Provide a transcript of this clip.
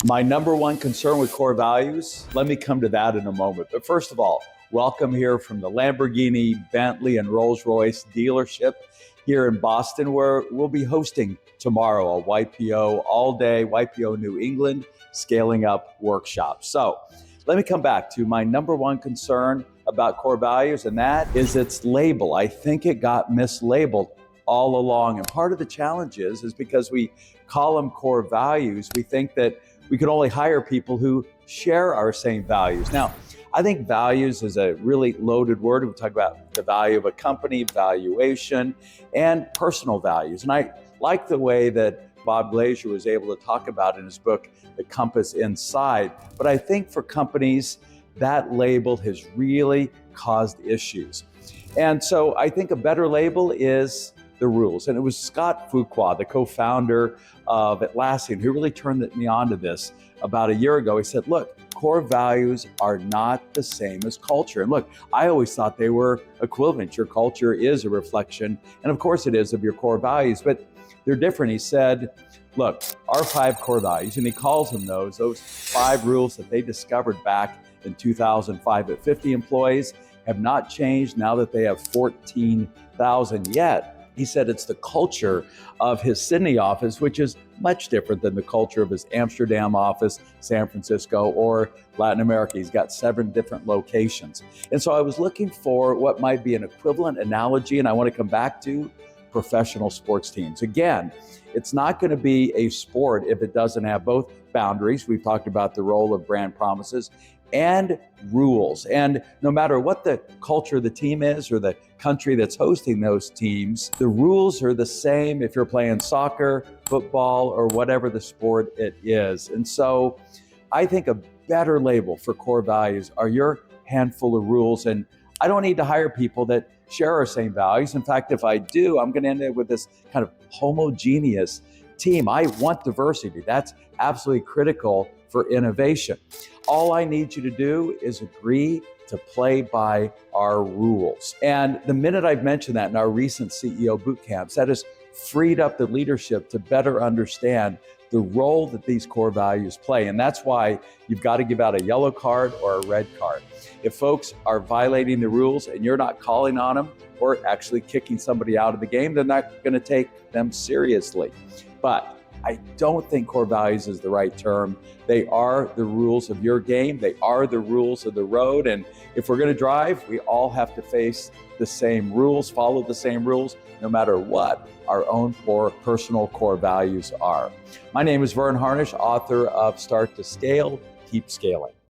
My number one concern with core values, let me come to that in a moment. But first of all, welcome here from the Lamborghini, Bentley, and Rolls-Royce dealership here in Boston, where we'll be hosting tomorrow a YPO all-day, YPO New England Scaling Up workshop. So let me come back to my number one concern about core values, and that is its label. I think it got mislabeled all along. And part of the challenge is because we call them core values, we think that we can only hire people who share our same values. Now, I think values is a really loaded word. We talk about the value of a company, valuation, and personal values. And I like the way that Bob Glazier was able to talk about in his book, The Compass Inside. But I think for companies, that label has really caused issues. And so I think a better label is the rules. And it was Scott Fuqua, the co-founder of Atlassian, who really turned me on to this about a year ago. He said, look, core values are not the same as culture. And look, I always thought they were equivalent. Your culture is a reflection, and of course it is, of your core values, but they're different. He said, look, our 5 core values, and he calls them those 5 rules that they discovered back in 2005 at 50 employees, have not changed now that they have 14,000 yet. He said it's the culture of his Sydney office, which is much different than the culture of his Amsterdam office, San Francisco, or Latin America. He's got 7 different locations. And so I was looking for what might be an equivalent analogy, and I want to come back to professional sports teams. Again, it's not going to be a sport if it doesn't have both boundaries. We've talked about the role of brand promises and rules. And no matter what the culture of the team is or the country that's hosting those teams, the rules are the same if you're playing soccer, football, or whatever the sport it is. And so I think a better label for core values are your handful of rules. And I don't need to hire people that share our same values. In fact, if I do, I'm going to end up with this kind of homogeneous team. I want diversity. That's absolutely critical for innovation. All I need you to do is agree to play by our rules. And the minute I've mentioned that in our recent CEO boot camps, that has freed up the leadership to better understand the role that these core values play. And that's why you've got to give out a yellow card or a red card. If folks are violating the rules and you're not calling on them or actually kicking somebody out of the game, they're not going to take them seriously. But I don't think core values is the right term. They are the rules of your game. They are the rules of the road. And if we're going to drive, we all have to face the same rules, follow the same rules, no matter what our own personal core values are. My name is Verne Harnish, author of Start to Scale, Keep Scaling.